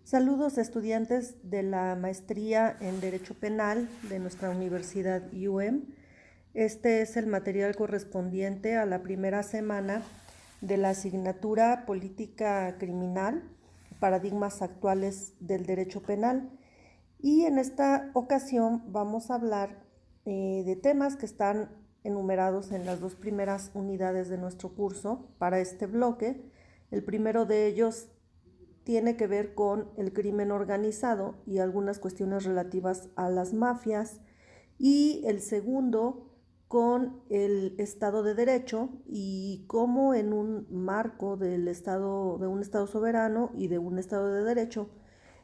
Saludos estudiantes de la maestría en Derecho Penal de nuestra Universidad UM. Este es el material correspondiente a la primera semana de la asignatura Política Criminal, Paradigmas Actuales del Derecho Penal. Y en esta ocasión vamos a hablar de temas que están enumerados en las dos primeras unidades de nuestro curso para este bloque. El primero de ellos tiene que ver con el crimen organizado y algunas cuestiones relativas a las mafias, y el segundo con el Estado de Derecho y cómo en un marco del Estado, de un Estado soberano y de un Estado de Derecho,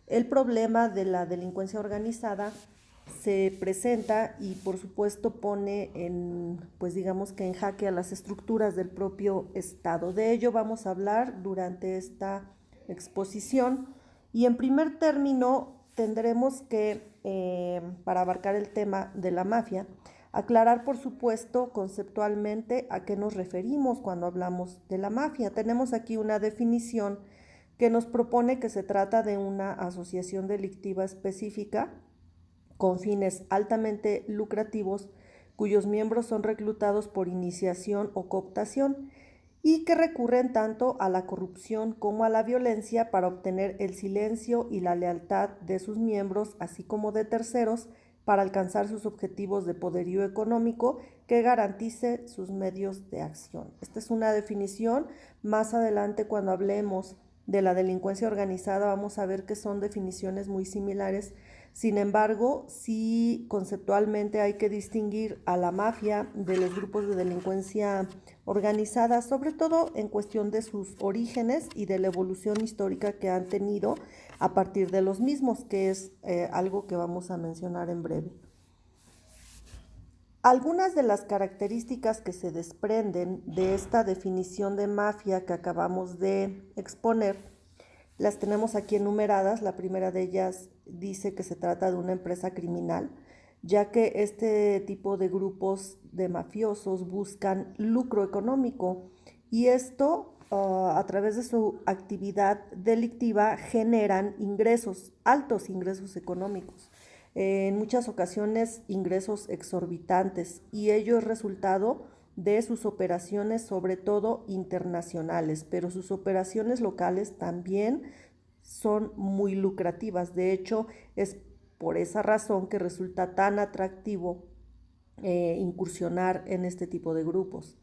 el problema de la delincuencia organizada se presenta y por supuesto pone en, pues digamos que en jaque a las estructuras del propio Estado. De ello vamos a hablar durante esta exposición, y en primer término tendremos que, para abarcar el tema de la mafia, aclarar por supuesto conceptualmente a qué nos referimos cuando hablamos de la mafia. Tenemos aquí una definición que nos propone que se trata de una asociación delictiva específica con fines altamente lucrativos, cuyos miembros son reclutados por iniciación o cooptación y que recurren tanto a la corrupción como a la violencia para obtener el silencio y la lealtad de sus miembros, así como de terceros, para alcanzar sus objetivos de poderío económico que garantice sus medios de acción. Esta es una definición. Más adelante, cuando hablemos de la delincuencia organizada, vamos a ver que son definiciones muy similares. Sin embargo, sí, conceptualmente hay que distinguir a la mafia de los grupos de delincuencia organizada, sobre todo en cuestión de sus orígenes y de la evolución histórica que han tenido a partir de los mismos, que es algo que vamos a mencionar en breve. Algunas de las características que se desprenden de esta definición de mafia que acabamos de exponer las tenemos aquí enumeradas. La primera de ellas dice que se trata de una empresa criminal, ya que este tipo de grupos de mafiosos buscan lucro económico, y esto a través de su actividad delictiva generan ingresos, altos ingresos económicos, en muchas ocasiones ingresos exorbitantes, y ello es resultado de sus operaciones, sobre todo internacionales, pero sus operaciones locales también son muy lucrativas. De hecho, es por esa razón que resulta tan atractivo incursionar en este tipo de grupos.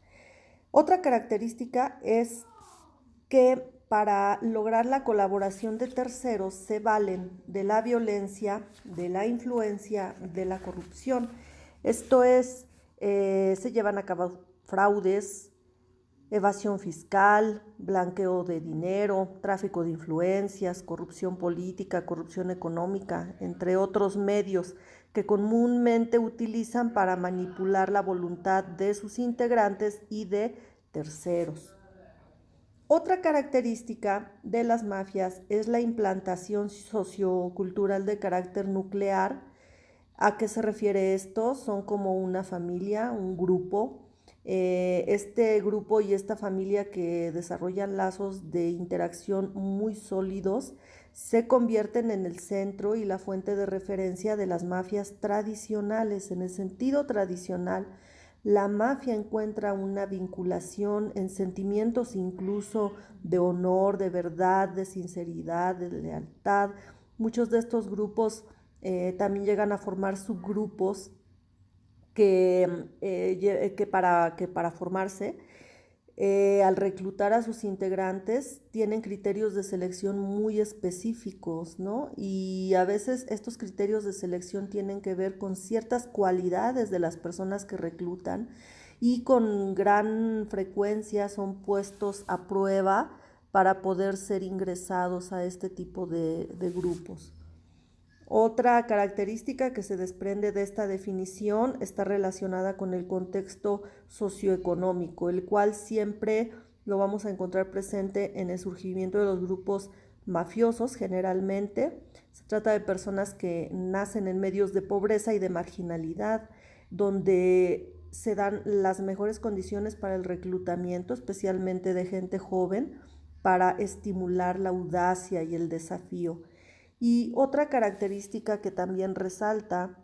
Otra característica es que para lograr la colaboración de terceros se valen de la violencia, de la influencia, de la corrupción. Esto es, se llevan a cabo fraudes, evasión fiscal, blanqueo de dinero, tráfico de influencias, corrupción política, corrupción económica, entre otros medios que comúnmente utilizan para manipular la voluntad de sus integrantes y de terceros. Otra característica de las mafias es la implantación sociocultural de carácter nuclear. ¿A qué se refiere esto? Son como una familia, un grupo. Este grupo y esta familia, que desarrollan lazos de interacción muy sólidos, se convierten en el centro y la fuente de referencia de las mafias tradicionales. En el sentido tradicional, la mafia encuentra una vinculación en sentimientos incluso de honor, de verdad, de sinceridad, de lealtad. Muchos de estos grupos también llegan a formar subgrupos que para formarse, al reclutar a sus integrantes, tienen criterios de selección muy específicos, ¿no? Y a veces estos criterios de selección tienen que ver con ciertas cualidades de las personas que reclutan, y con gran frecuencia son puestos a prueba para poder ser ingresados a este tipo de grupos. Otra característica que se desprende de esta definición está relacionada con el contexto socioeconómico, el cual siempre lo vamos a encontrar presente en el surgimiento de los grupos mafiosos. Generalmente se trata de personas que nacen en medios de pobreza y de marginalidad, donde se dan las mejores condiciones para el reclutamiento, especialmente de gente joven, para estimular la audacia y el desafío. Y otra característica que también resalta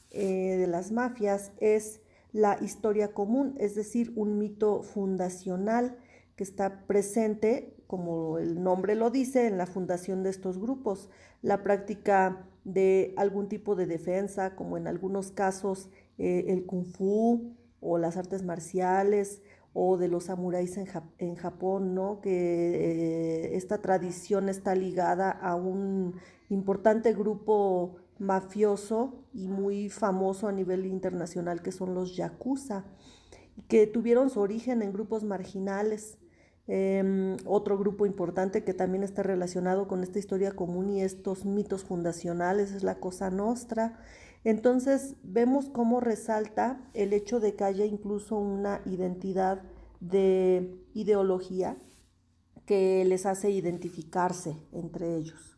de las mafias es la historia común, es decir, un mito fundacional que está presente, como el nombre lo dice, en la fundación de estos grupos. La práctica de algún tipo de defensa, como en algunos casos el kung fu o las artes marciales o de los samuráis en Japón, ¿no? Que esta tradición está ligada a un importante grupo mafioso y muy famoso a nivel internacional que son los yakuza, que tuvieron su origen en grupos marginales. Otro grupo importante que también está relacionado con esta historia común y estos mitos fundacionales es la Cosa Nostra. Entonces vemos cómo resalta el hecho de que haya incluso una identidad de ideología que les hace identificarse entre ellos.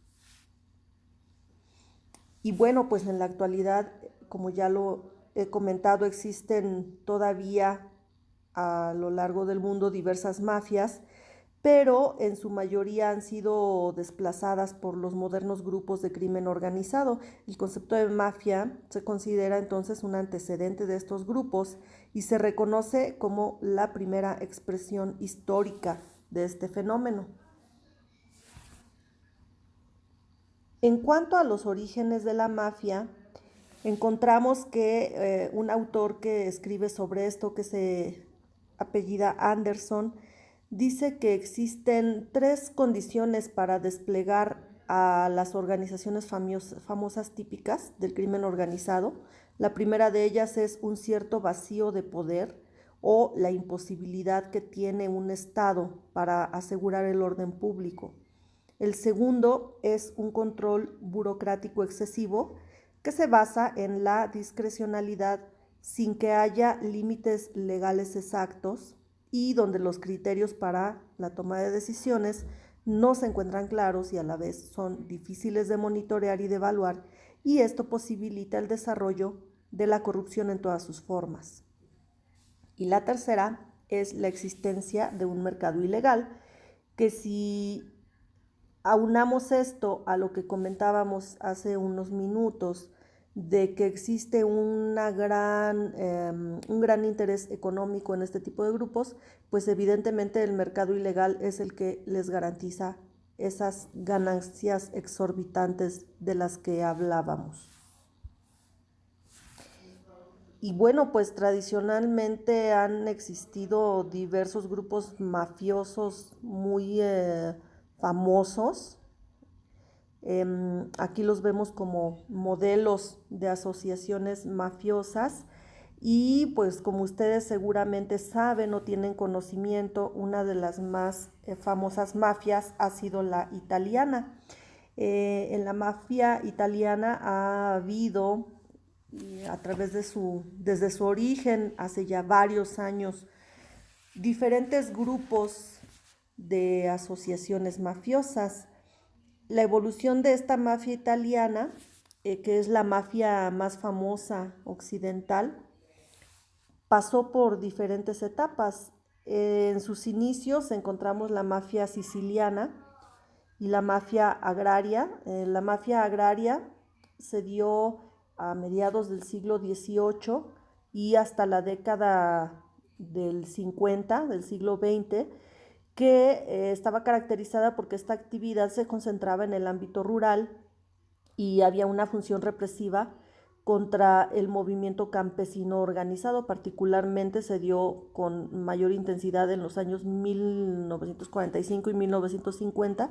Y bueno, pues en la actualidad, como ya lo he comentado, existen todavía a lo largo del mundo diversas mafias, pero en su mayoría han sido desplazadas por los modernos grupos de crimen organizado. El concepto de mafia se considera entonces un antecedente de estos grupos y se reconoce como la primera expresión histórica de este fenómeno. En cuanto a los orígenes de la mafia, encontramos que un autor que escribe sobre esto, que se apellida Anderson, dice que existen 3 condiciones para desplegar a las organizaciones famosas típicas del crimen organizado. La primera de ellas es un cierto vacío de poder o la imposibilidad que tiene un Estado para asegurar el orden público. El segundo es un control burocrático excesivo que se basa en la discrecionalidad sin que haya límites legales exactos y donde los criterios para la toma de decisiones no se encuentran claros y a la vez son difíciles de monitorear y de evaluar, y esto posibilita el desarrollo de la corrupción en todas sus formas. Y la tercera es la existencia de un mercado ilegal, que si aunamos esto a lo que comentábamos hace unos minutos, de que existe un gran interés económico en este tipo de grupos, pues evidentemente el mercado ilegal es el que les garantiza esas ganancias exorbitantes de las que hablábamos. Y bueno, pues tradicionalmente han existido diversos grupos mafiosos muy famosos. Aquí los vemos como modelos de asociaciones mafiosas y pues como ustedes seguramente saben o tienen conocimiento, una de las más famosas mafias ha sido la italiana. En la mafia italiana ha habido a través de desde su origen, hace ya varios años, diferentes grupos de asociaciones mafiosas. La evolución de esta mafia italiana, que es la mafia más famosa occidental, pasó por diferentes etapas. En sus inicios encontramos la mafia siciliana y la mafia agraria. La mafia agraria se dio a mediados del siglo XVIII y hasta la década del 50, del siglo XX, que estaba caracterizada porque esta actividad se concentraba en el ámbito rural y había una función represiva contra el movimiento campesino organizado. Particularmente se dio con mayor intensidad en los años 1945 y 1950,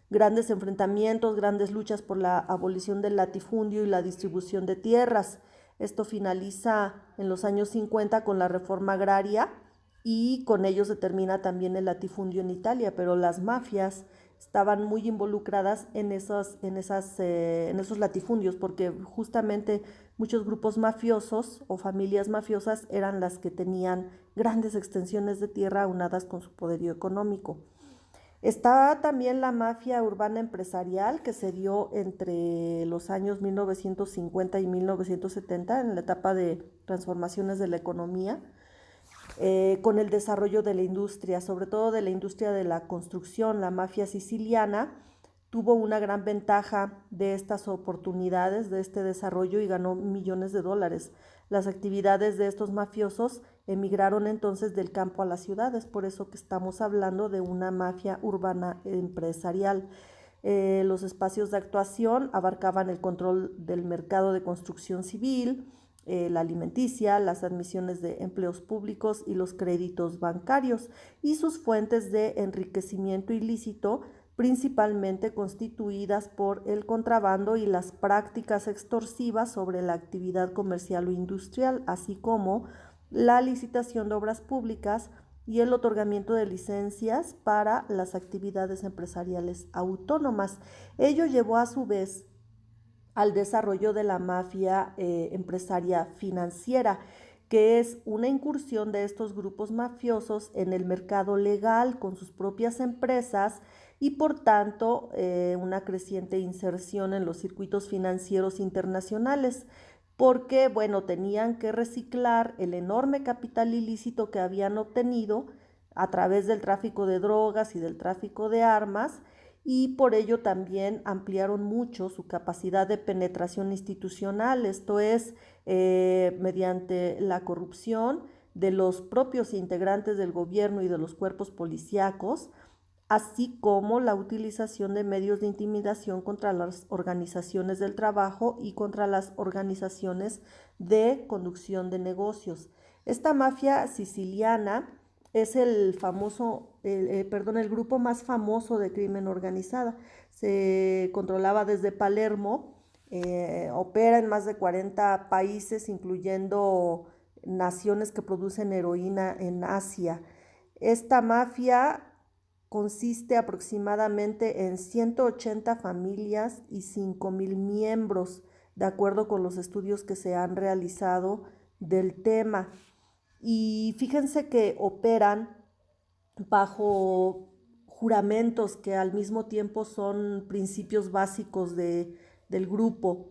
grandes enfrentamientos, grandes luchas por la abolición del latifundio y la distribución de tierras. Esto finaliza en los años 50 con la reforma agraria y con ello se termina también el latifundio en Italia, pero las mafias estaban muy involucradas en esos latifundios, porque justamente muchos grupos mafiosos o familias mafiosas eran las que tenían grandes extensiones de tierra aunadas con su poderío económico. Está también la mafia urbana empresarial, que se dio entre los años 1950 y 1970 en la etapa de transformaciones de la economía, con el desarrollo de la industria, sobre todo de la industria de la construcción. La mafia siciliana tuvo una gran ventaja de estas oportunidades, de este desarrollo, y ganó millones de dólares. Las actividades de estos mafiosos emigraron entonces del campo a las ciudades, por eso que estamos hablando de una mafia urbana empresarial. Los espacios de actuación abarcaban el control del mercado de construcción civil, la alimenticia, las admisiones de empleos públicos y los créditos bancarios, y sus fuentes de enriquecimiento ilícito, principalmente constituidas por el contrabando y las prácticas extorsivas sobre la actividad comercial o industrial, así como la licitación de obras públicas y el otorgamiento de licencias para las actividades empresariales autónomas. Ello llevó a su vez al desarrollo de la mafia empresaria financiera, que es una incursión de estos grupos mafiosos en el mercado legal con sus propias empresas y por tanto una creciente inserción en los circuitos financieros internacionales, porque bueno, tenían que reciclar el enorme capital ilícito que habían obtenido a través del tráfico de drogas y del tráfico de armas, y por ello también ampliaron mucho su capacidad de penetración institucional, esto es, mediante la corrupción de los propios integrantes del gobierno y de los cuerpos policíacos, así como la utilización de medios de intimidación contra las organizaciones del trabajo y contra las organizaciones de conducción de negocios. Esta mafia siciliana es el grupo más famoso de crimen organizada. Se controlaba desde Palermo, opera en más de 40 países, incluyendo naciones que producen heroína en Asia. Esta mafia consiste aproximadamente en 180 familias y 5,000 miembros, de acuerdo con los estudios que se han realizado del tema. Y fíjense que operan bajo juramentos que al mismo tiempo son principios básicos del grupo.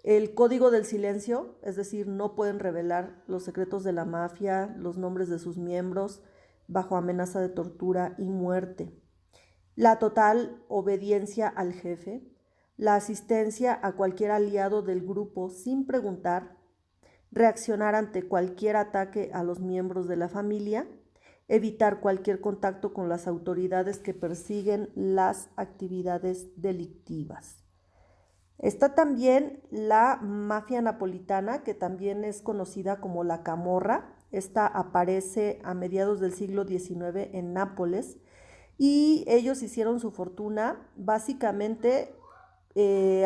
El código del silencio, es decir, no pueden revelar los secretos de la mafia, los nombres de sus miembros, bajo amenaza de tortura y muerte. La total obediencia al jefe, la asistencia a cualquier aliado del grupo sin preguntar, reaccionar ante cualquier ataque a los miembros de la familia, evitar cualquier contacto con las autoridades que persiguen las actividades delictivas. Está también la mafia napolitana, que también es conocida como la Camorra. Esta aparece a mediados del siglo XIX en Nápoles y ellos hicieron su fortuna básicamente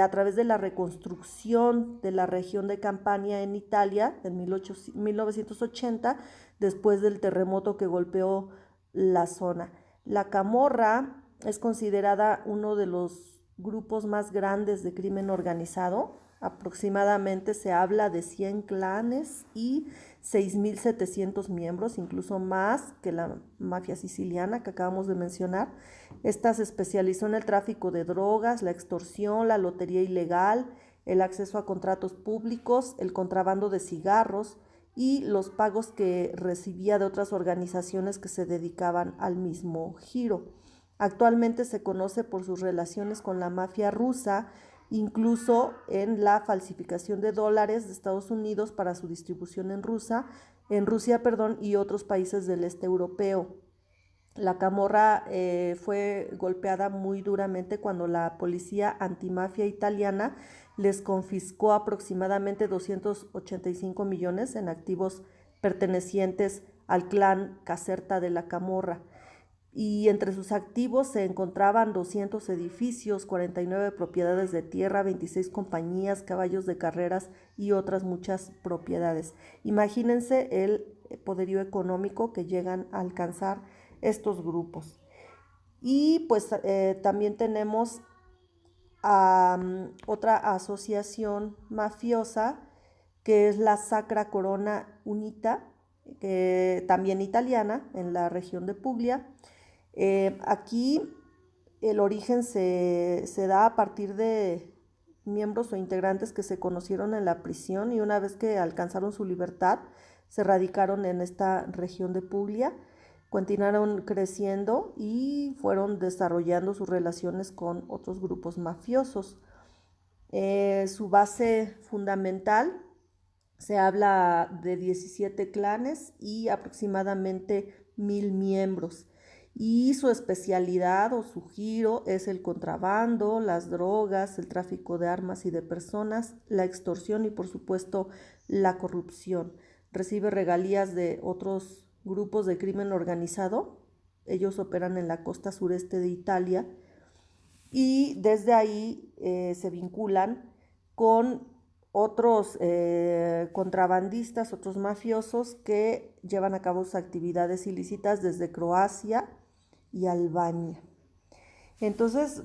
a través de la reconstrucción de la región de Campania en Italia en 1980, después del terremoto que golpeó la zona. La Camorra es considerada uno de los grupos más grandes de crimen organizado. Aproximadamente se habla de 100 clanes y 6,700 miembros, incluso más que la mafia siciliana que acabamos de mencionar. Esta se especializó en el tráfico de drogas, la extorsión, la lotería ilegal, el acceso a contratos públicos, el contrabando de cigarros y los pagos que recibía de otras organizaciones que se dedicaban al mismo giro. Actualmente se conoce por sus relaciones con la mafia rusa, incluso en la falsificación de dólares de Estados Unidos para su distribución en Rusia, y otros países del este europeo. La Camorra fue golpeada muy duramente cuando la policía antimafia italiana les confiscó aproximadamente 285 millones en activos pertenecientes al clan Caserta de la Camorra. Y entre sus activos se encontraban 200 edificios, 49 propiedades de tierra, 26 compañías, caballos de carreras y otras muchas propiedades. Imagínense el poderío económico que llegan a alcanzar estos grupos. Y pues también tenemos otra asociación mafiosa que es la Sacra Corona Unita, que también italiana, en la región de Puglia. Aquí el origen se da a partir de miembros o integrantes que se conocieron en la prisión y una vez que alcanzaron su libertad se radicaron en esta región de Puglia. continuaron creciendo y fueron desarrollando sus relaciones con otros grupos mafiosos. Su base fundamental, se habla de 17 clanes y aproximadamente 1000 miembros. Y su especialidad o su giro es el contrabando, las drogas, el tráfico de armas y de personas, la extorsión y por supuesto la corrupción. Recibe regalías de otros grupos de crimen organizado. Ellos operan en la costa sureste de Italia y desde ahí se vinculan con otros contrabandistas, otros mafiosos que llevan a cabo sus actividades ilícitas desde Croacia y Albania. Entonces,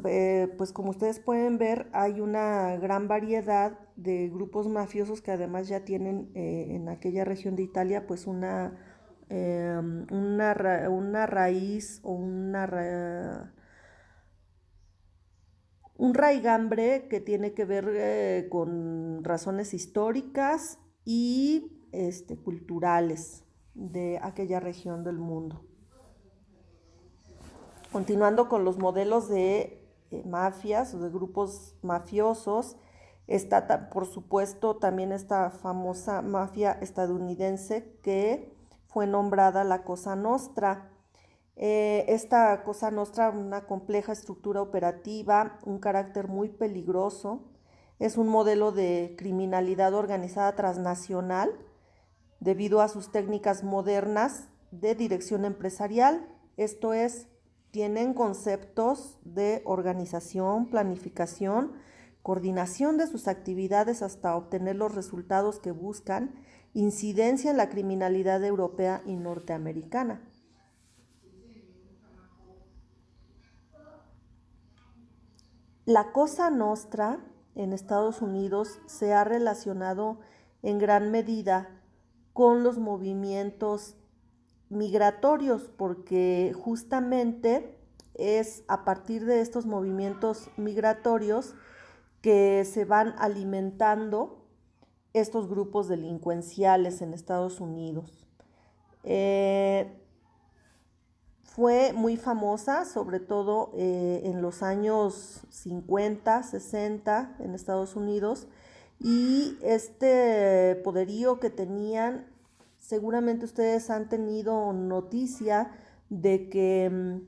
pues como ustedes pueden ver, hay una gran variedad de grupos mafiosos que además ya tienen en aquella región de Italia pues una raíz o un raigambre que tiene que ver con razones históricas y culturales de aquella región del mundo. Continuando con los modelos de mafias o de grupos mafiosos, está por supuesto también esta famosa mafia estadounidense que fue nombrada la Cosa Nostra. Esta Cosa Nostra, una compleja estructura operativa, un carácter muy peligroso, es un modelo de criminalidad organizada transnacional debido a sus técnicas modernas de dirección empresarial, esto es, tienen conceptos de organización, planificación, coordinación de sus actividades hasta obtener los resultados que buscan, incidencia en la criminalidad europea y norteamericana. La Cosa Nostra en Estados Unidos se ha relacionado en gran medida con los movimientos migratorios, porque justamente es a partir de estos movimientos migratorios que se van alimentando estos grupos delincuenciales en Estados Unidos. Fue muy famosa, sobre todo en los años 50, 60 en Estados Unidos, y este poderío que tenían, seguramente ustedes han tenido noticia de que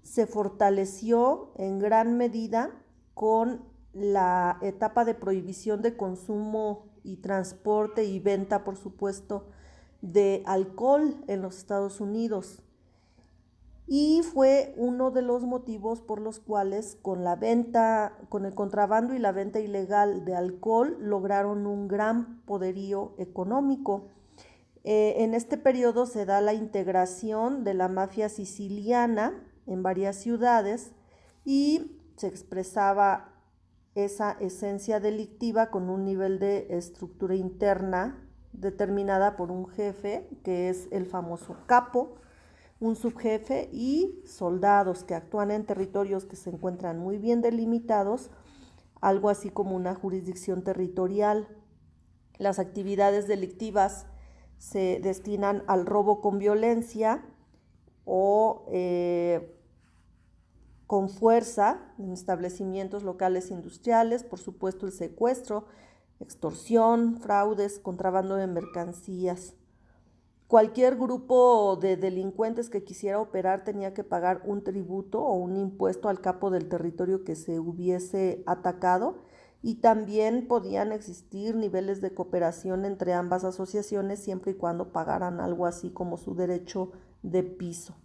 se fortaleció en gran medida con la etapa de prohibición de consumo y transporte y venta, por supuesto, de alcohol en los Estados Unidos. Y fue uno de los motivos por los cuales con el contrabando y la venta ilegal de alcohol lograron un gran poderío económico. En este periodo se da la integración de la mafia siciliana en varias ciudades y se expresaba esa esencia delictiva con un nivel de estructura interna determinada por un jefe, que es el famoso capo, un subjefe y soldados que actúan en territorios que se encuentran muy bien delimitados, algo así como una jurisdicción territorial. Las actividades delictivas se destinan al robo con violencia o con fuerza en establecimientos locales industriales, por supuesto el secuestro, extorsión, fraudes, contrabando de mercancías. Cualquier grupo de delincuentes que quisiera operar tenía que pagar un tributo o un impuesto al capo del territorio que se hubiese atacado, y también podían existir niveles de cooperación entre ambas asociaciones siempre y cuando pagaran algo así como su derecho de piso.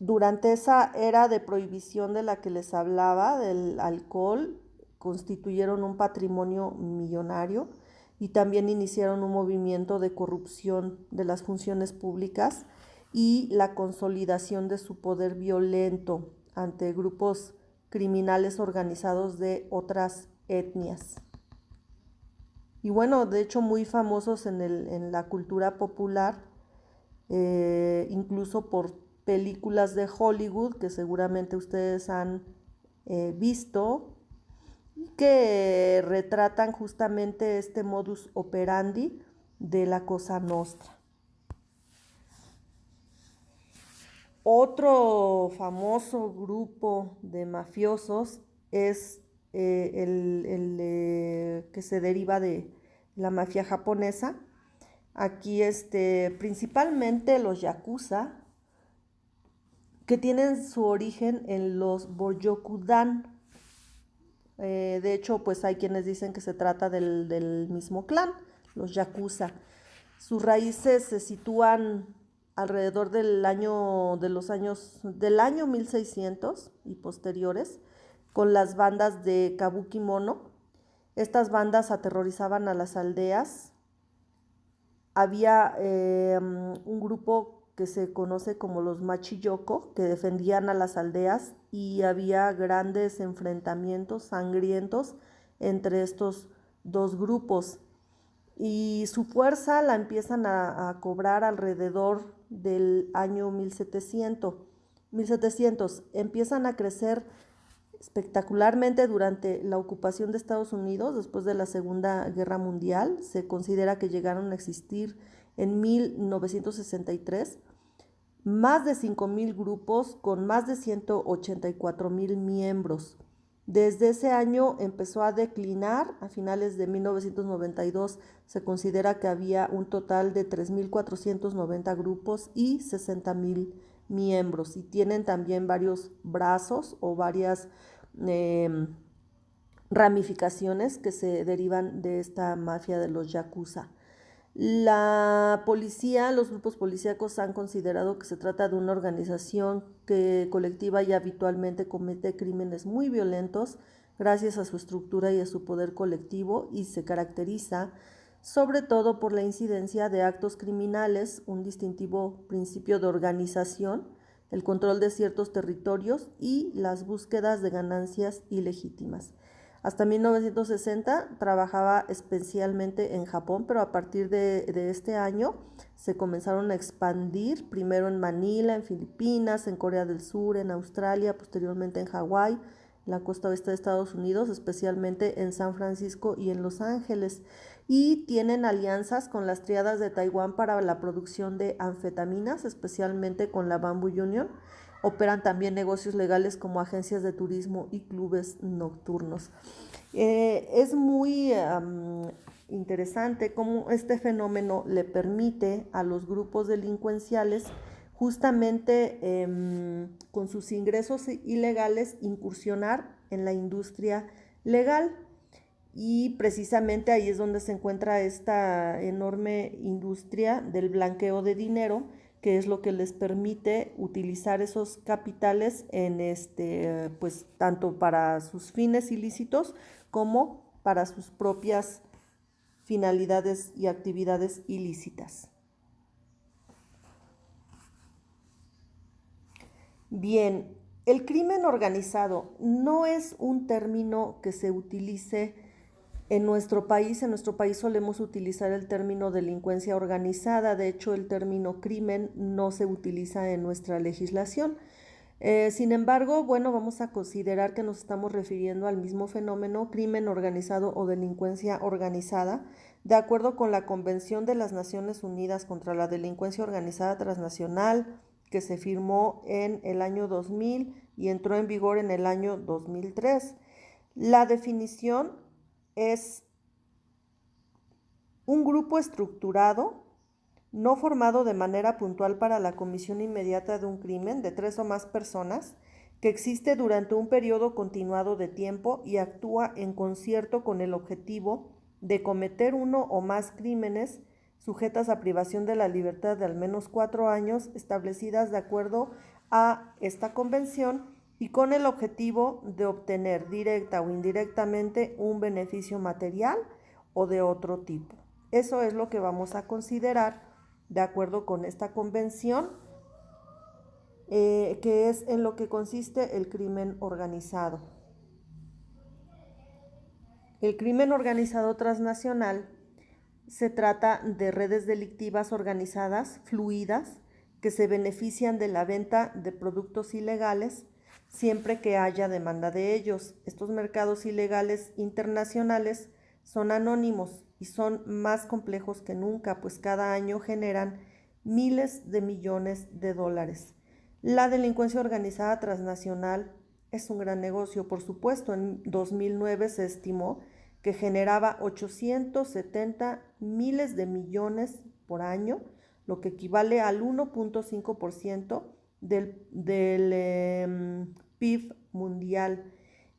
Durante esa era de prohibición de la que les hablaba, del alcohol, constituyeron un patrimonio millonario y también iniciaron un movimiento de corrupción de las funciones públicas y la consolidación de su poder violento ante grupos criminales organizados de otras etnias. Y bueno, de hecho muy famosos en la cultura popular, incluso por películas de Hollywood que seguramente ustedes han visto, que retratan justamente este modus operandi de la Cosa Nostra. Otro famoso grupo de mafiosos es el que se deriva de la mafia japonesa. Aquí principalmente los yakuza, que tienen su origen en los Boryokudan. De hecho, pues hay quienes dicen que se trata del mismo clan, los yakuza. Sus raíces se sitúan alrededor del año 1600 y posteriores, con las bandas de Kabuki Mono. Estas bandas aterrorizaban a las aldeas. Había un grupo que se conoce como los Machiyoko, que defendían a las aldeas, y había grandes enfrentamientos sangrientos entre estos dos grupos. Y su fuerza la empiezan a cobrar alrededor del año 1700. Empiezan a crecer espectacularmente durante la ocupación de Estados Unidos después de la Segunda Guerra Mundial. Se considera que llegaron a existir en 1963 más de 5,000 grupos con más de 184,000 miembros. Desde ese año empezó a declinar. A finales de 1992 se considera que había un total de 3,490 grupos y 60,000 miembros, y tienen también varios brazos o varias ramificaciones que se derivan de esta mafia de los yakuza. La policía, los grupos policíacos han considerado que se trata de una organización colectiva y habitualmente comete crímenes muy violentos gracias a su estructura y a su poder colectivo, y se caracteriza sobre todo por la incidencia de actos criminales, un distintivo principio de organización, el control de ciertos territorios y las búsquedas de ganancias ilegítimas. Hasta 1960 trabajaba especialmente en Japón, pero a partir de este año se comenzaron a expandir, primero en Manila, en Filipinas, en Corea del Sur, en Australia, posteriormente en Hawái, en la costa oeste de Estados Unidos, especialmente en San Francisco y en Los Ángeles. Y tienen alianzas con las tríadas de Taiwán para la producción de anfetaminas, especialmente con la Bamboo Union. Operan también negocios legales como agencias de turismo y clubes nocturnos. Es muy interesante cómo este fenómeno le permite a los grupos delincuenciales justamente con sus ingresos ilegales incursionar en la industria legal. Y precisamente ahí es donde se encuentra esta enorme industria del blanqueo de dinero, que es lo que les permite utilizar esos capitales en pues tanto para sus fines ilícitos como para sus propias finalidades y actividades ilícitas. Bien, el crimen organizado no es un término que se utilice en nuestro país solemos utilizar el término delincuencia organizada. De hecho, el término crimen no se utiliza en nuestra legislación. Sin embargo, bueno, vamos a considerar que nos estamos refiriendo al mismo fenómeno, crimen organizado o delincuencia organizada, de acuerdo con la Convención de las Naciones Unidas contra la Delincuencia Organizada Transnacional, que se firmó en el año 2000 y entró en vigor en el año 2003. La definición es un grupo estructurado, no formado de manera puntual para la comisión inmediata de un crimen de 3 o más personas, que existe durante un periodo continuado de tiempo y actúa en concierto con el objetivo de cometer uno o más crímenes sujetas a privación de la libertad de al menos 4 años, establecidas de acuerdo a esta convención, y con el objetivo de obtener directa o indirectamente un beneficio material o de otro tipo. Eso es lo que vamos a considerar de acuerdo con esta convención, que es en lo que consiste el crimen organizado. El crimen organizado transnacional se trata de redes delictivas organizadas, fluidas, que se benefician de la venta de productos ilegales siempre que haya demanda de ellos. Estos mercados ilegales internacionales son anónimos y son más complejos que nunca, pues cada año generan miles de millones de dólares. La delincuencia organizada transnacional es un gran negocio, por supuesto. En 2009 se estimó que generaba 870 miles de millones por año, lo que equivale al 1.5% del PIB mundial.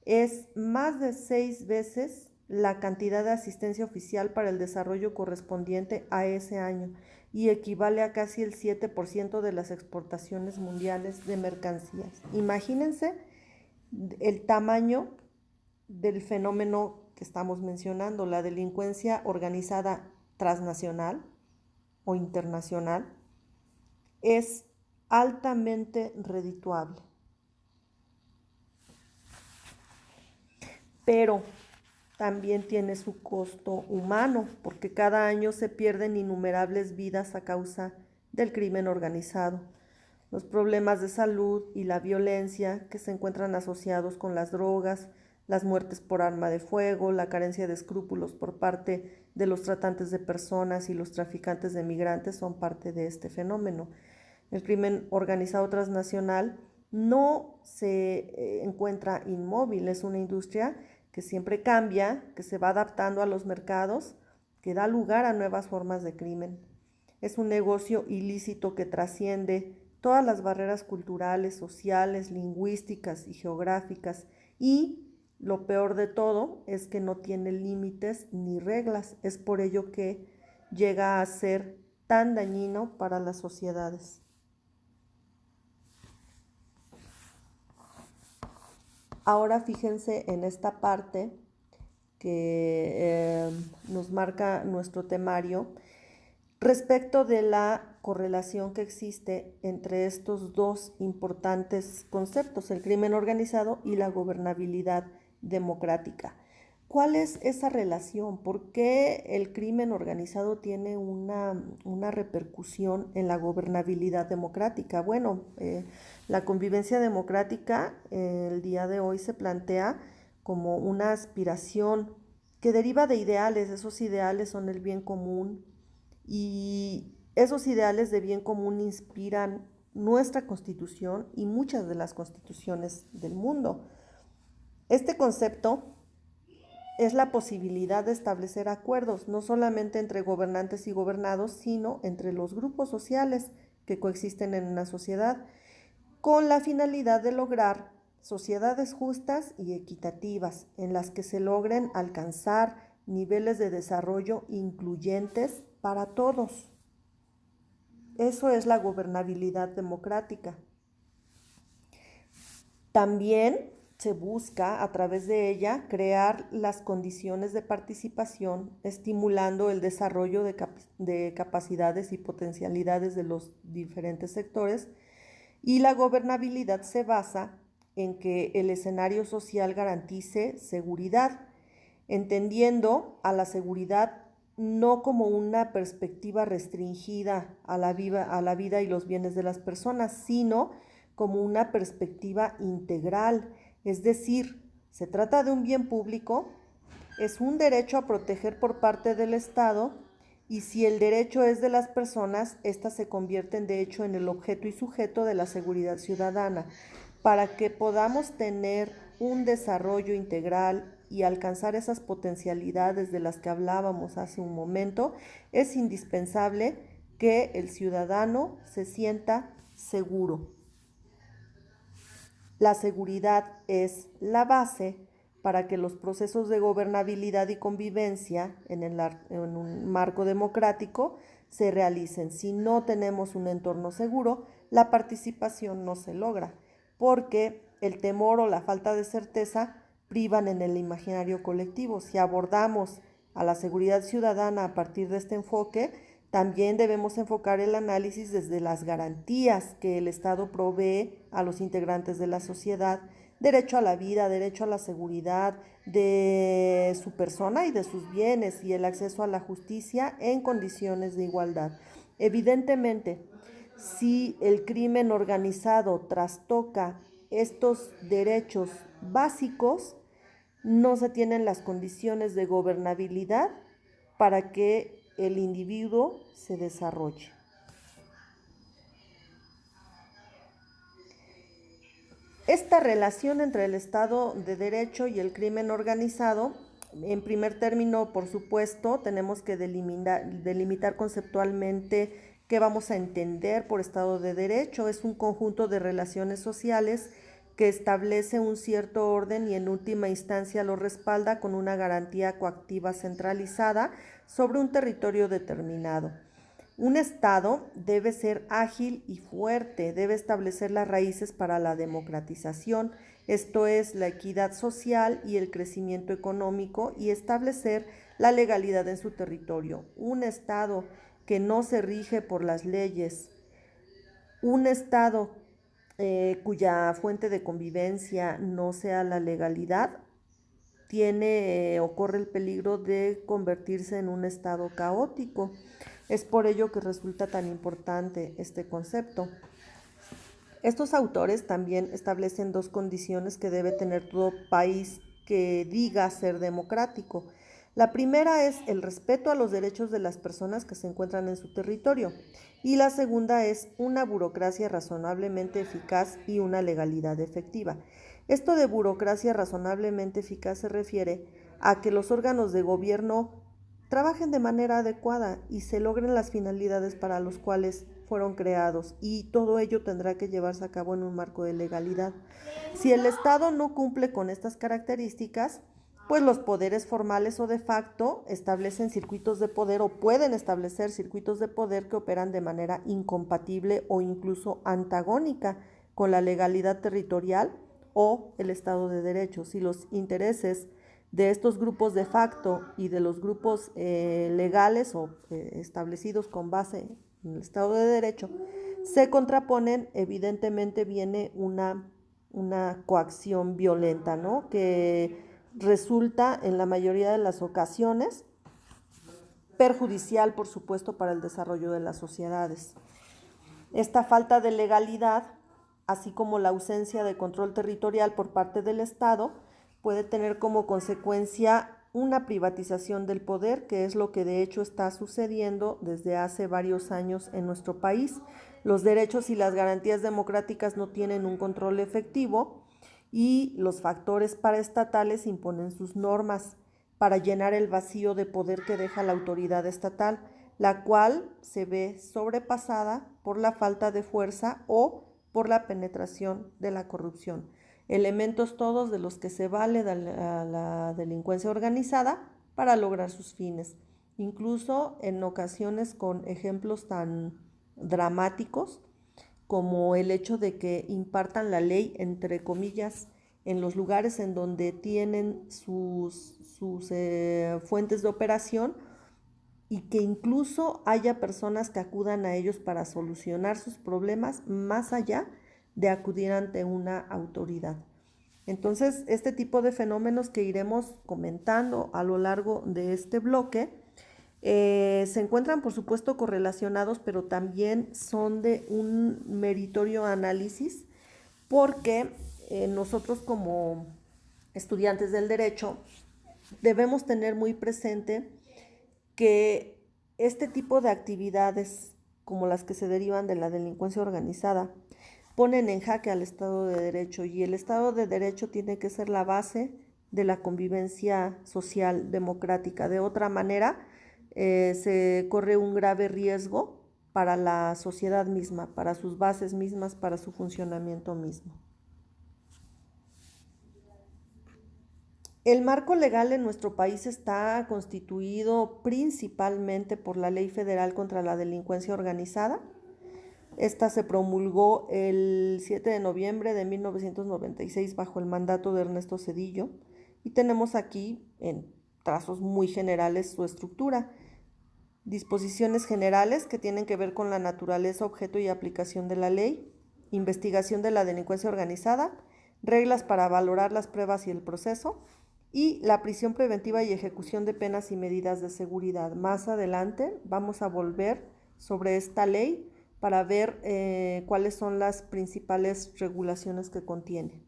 Es más de 6 veces la cantidad de asistencia oficial para el desarrollo correspondiente a ese año y equivale a casi el 7% de las exportaciones mundiales de mercancías. Imagínense el tamaño del fenómeno que estamos mencionando, la delincuencia organizada transnacional o internacional es altamente redituable. Pero también tiene su costo humano, porque cada año se pierden innumerables vidas a causa del crimen organizado. Los problemas de salud y la violencia que se encuentran asociados con las drogas, las muertes por arma de fuego, la carencia de escrúpulos por parte de los tratantes de personas y los traficantes de migrantes son parte de este fenómeno. El crimen organizado transnacional no se encuentra inmóvil, es una industria que siempre cambia, que se va adaptando a los mercados, que da lugar a nuevas formas de crimen. Es un negocio ilícito que trasciende todas las barreras culturales, sociales, lingüísticas y geográficas, y lo peor de todo es que no tiene límites ni reglas. Es por ello que llega a ser tan dañino para las sociedades. Ahora fíjense en esta parte que nos marca nuestro temario respecto de la correlación que existe entre estos dos importantes conceptos, el crimen organizado y la gobernabilidad democrática. ¿Cuál es esa relación? ¿Por qué el crimen organizado tiene una repercusión en la gobernabilidad democrática? Bueno, la convivencia democrática el día de hoy se plantea como una aspiración que deriva de ideales. Esos ideales son el bien común y esos ideales de bien común inspiran nuestra Constitución y muchas de las constituciones del mundo. Este concepto es la posibilidad de establecer acuerdos, no solamente entre gobernantes y gobernados, sino entre los grupos sociales que coexisten en una sociedad, con la finalidad de lograr sociedades justas y equitativas, en las que se logren alcanzar niveles de desarrollo incluyentes para todos. Eso es la gobernabilidad democrática. También se busca a través de ella crear las condiciones de participación, estimulando el desarrollo de capacidades y potencialidades de los diferentes sectores, y la gobernabilidad se basa en que el escenario social garantice seguridad, entendiendo a la seguridad no como una perspectiva restringida a la vida y los bienes de las personas, sino como una perspectiva integral. Es decir, se trata de un bien público, es un derecho a proteger por parte del Estado, y si el derecho es de las personas, éstas se convierten de hecho en el objeto y sujeto de la seguridad ciudadana. Para que podamos tener un desarrollo integral y alcanzar esas potencialidades de las que hablábamos hace un momento, es indispensable que el ciudadano se sienta seguro. La seguridad es la base para que los procesos de gobernabilidad y convivencia en un marco democrático se realicen. Si no tenemos un entorno seguro, la participación no se logra, porque el temor o la falta de certeza privan en el imaginario colectivo. Si abordamos a la seguridad ciudadana a partir de este enfoque, también debemos enfocar el análisis desde las garantías que el Estado provee a los integrantes de la sociedad: derecho a la vida, derecho a la seguridad de su persona y de sus bienes, y el acceso a la justicia en condiciones de igualdad. Evidentemente, si el crimen organizado trastoca estos derechos básicos, no se tienen las condiciones de gobernabilidad para que el individuo se desarrolle. Esta relación entre el Estado de Derecho y el crimen organizado, en primer término, por supuesto, tenemos que delimitar conceptualmente qué vamos a entender por Estado de Derecho. Es un conjunto de relaciones sociales que establece un cierto orden y en última instancia lo respalda con una garantía coactiva centralizada sobre un territorio determinado. Un Estado debe ser ágil y fuerte, debe establecer las raíces para la democratización, esto es, la equidad social y el crecimiento económico, y establecer la legalidad en su territorio. Un Estado que no se rige por las leyes, un Estado cuya fuente de convivencia no sea la legalidad, o corre el peligro de convertirse en un estado caótico. Es por ello que resulta tan importante este concepto. Estos autores también establecen dos condiciones que debe tener todo país que diga ser democrático. La primera es el respeto a los derechos de las personas que se encuentran en su territorio, y la segunda es una burocracia razonablemente eficaz y una legalidad efectiva. Esto de burocracia razonablemente eficaz se refiere a que los órganos de gobierno trabajen de manera adecuada y se logren las finalidades para los cuales fueron creados, y todo ello tendrá que llevarse a cabo en un marco de legalidad. Si el Estado no cumple con estas características, pues los poderes formales o de facto establecen circuitos de poder o pueden establecer circuitos de poder que operan de manera incompatible o incluso antagónica con la legalidad territorial o el Estado de Derecho. Si los intereses de estos grupos de facto y de los grupos legales o establecidos con base en el Estado de Derecho se contraponen, evidentemente viene una coacción violenta, ¿no? Que resulta en la mayoría de las ocasiones perjudicial, por supuesto, para el desarrollo de las sociedades. Esta falta de legalidad, así como la ausencia de control territorial por parte del Estado, puede tener como consecuencia una privatización del poder, que es lo que de hecho está sucediendo desde hace varios años en nuestro país. Los derechos y las garantías democráticas no tienen un control efectivo y los factores paraestatales imponen sus normas para llenar el vacío de poder que deja la autoridad estatal, la cual se ve sobrepasada por la falta de fuerza o por la penetración de la corrupción. Elementos todos de los que se vale la delincuencia organizada para lograr sus fines, incluso en ocasiones con ejemplos tan dramáticos como el hecho de que impartan la ley, entre comillas, en los lugares en donde tienen sus fuentes de operación, y que incluso haya personas que acudan a ellos para solucionar sus problemas más allá de acudir ante una autoridad. Entonces, este tipo de fenómenos que iremos comentando a lo largo de este bloque se encuentran, por supuesto, correlacionados, pero también son de un meritorio análisis, porque nosotros como estudiantes del derecho debemos tener muy presente que este tipo de actividades, como las que se derivan de la delincuencia organizada, ponen en jaque al Estado de Derecho, y el Estado de Derecho tiene que ser la base de la convivencia social democrática. De otra manera, se corre un grave riesgo para la sociedad misma, para sus bases mismas, para su funcionamiento mismo. El marco legal en nuestro país está constituido principalmente por la Ley Federal contra la Delincuencia Organizada. Esta se promulgó el 7 de noviembre de 1996 bajo el mandato de Ernesto Zedillo, y tenemos aquí en trazos muy generales su estructura. Disposiciones generales que tienen que ver con la naturaleza, objeto y aplicación de la ley, investigación de la delincuencia organizada, reglas para valorar las pruebas y el proceso, y la prisión preventiva y ejecución de penas y medidas de seguridad. Más adelante vamos a volver sobre esta ley para ver cuáles son las principales regulaciones que contiene.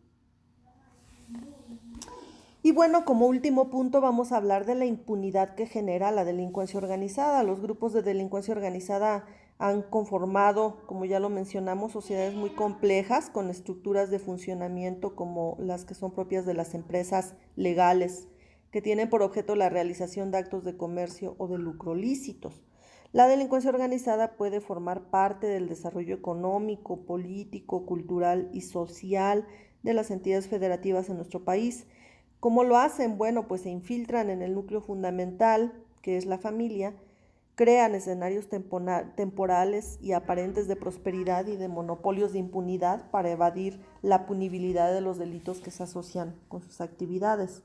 Y bueno, como último punto vamos a hablar de la impunidad que genera la delincuencia organizada. Los grupos de delincuencia organizada han conformado, como ya lo mencionamos, sociedades muy complejas con estructuras de funcionamiento como las que son propias de las empresas legales, que tienen por objeto la realización de actos de comercio o de lucro lícitos. La delincuencia organizada puede formar parte del desarrollo económico, político, cultural y social de las entidades federativas en nuestro país. ¿Cómo lo hacen? Bueno, pues se infiltran en el núcleo fundamental, que es la familia, crean escenarios temporales y aparentes de prosperidad y de monopolios de impunidad para evadir la punibilidad de los delitos que se asocian con sus actividades.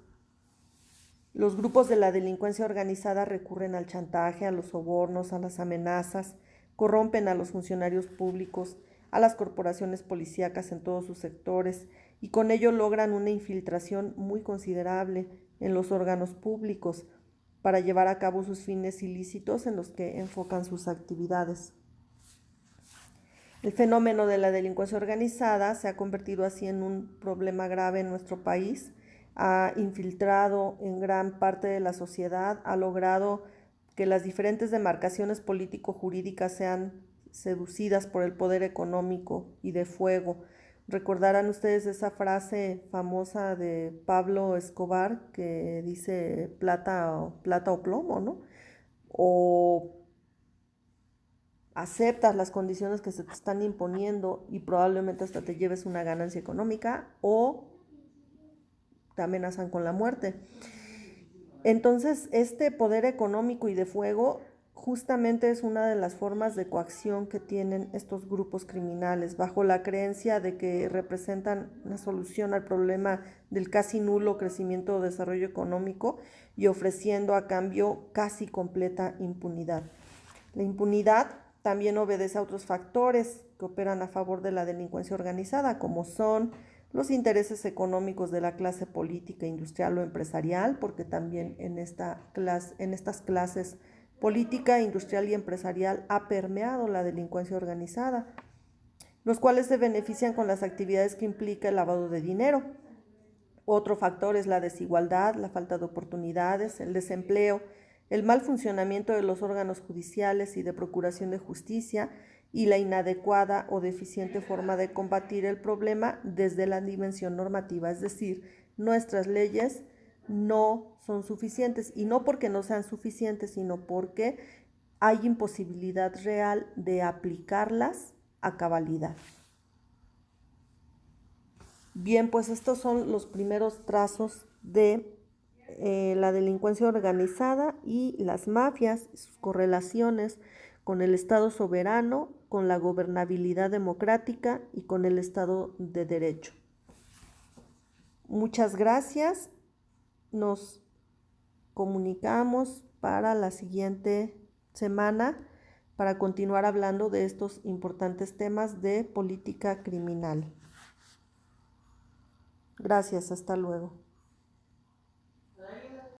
Los grupos de la delincuencia organizada recurren al chantaje, a los sobornos, a las amenazas, corrompen a los funcionarios públicos, a las corporaciones policíacas en todos sus sectores y con ello logran una infiltración muy considerable en los órganos públicos para llevar a cabo sus fines ilícitos en los que enfocan sus actividades. El fenómeno de la delincuencia organizada se ha convertido así en un problema grave en nuestro país, ha infiltrado en gran parte de la sociedad, ha logrado que las diferentes demarcaciones político-jurídicas sean seducidas por el poder económico y de fuego. Recordarán ustedes esa frase famosa de Pablo Escobar que dice plata o plomo, ¿no? O aceptas las condiciones que se te están imponiendo y probablemente hasta te lleves una ganancia económica o te amenazan con la muerte. Entonces, este poder económico y de fuego justamente es una de las formas de coacción que tienen estos grupos criminales, bajo la creencia de que representan una solución al problema del casi nulo crecimiento o desarrollo económico y ofreciendo a cambio casi completa impunidad. La impunidad también obedece a otros factores que operan a favor de la delincuencia organizada, como son los intereses económicos de la clase política, industrial o empresarial, porque también en estas clases política, industrial y empresarial ha permeado la delincuencia organizada, los cuales se benefician con las actividades que implica el lavado de dinero. Otro factor es la desigualdad, la falta de oportunidades, el desempleo, el mal funcionamiento de los órganos judiciales y de procuración de justicia y la inadecuada o deficiente forma de combatir el problema desde la dimensión normativa, es decir, nuestras leyes no son suficientes y no porque no sean suficientes, sino porque hay imposibilidad real de aplicarlas a cabalidad. Bien, pues estos son los primeros trazos de la delincuencia organizada y las mafias, sus correlaciones con el Estado soberano, con la gobernabilidad democrática y con el Estado de Derecho. Muchas gracias. Nos comunicamos para la siguiente semana para continuar hablando de estos importantes temas de política criminal. Gracias, hasta luego.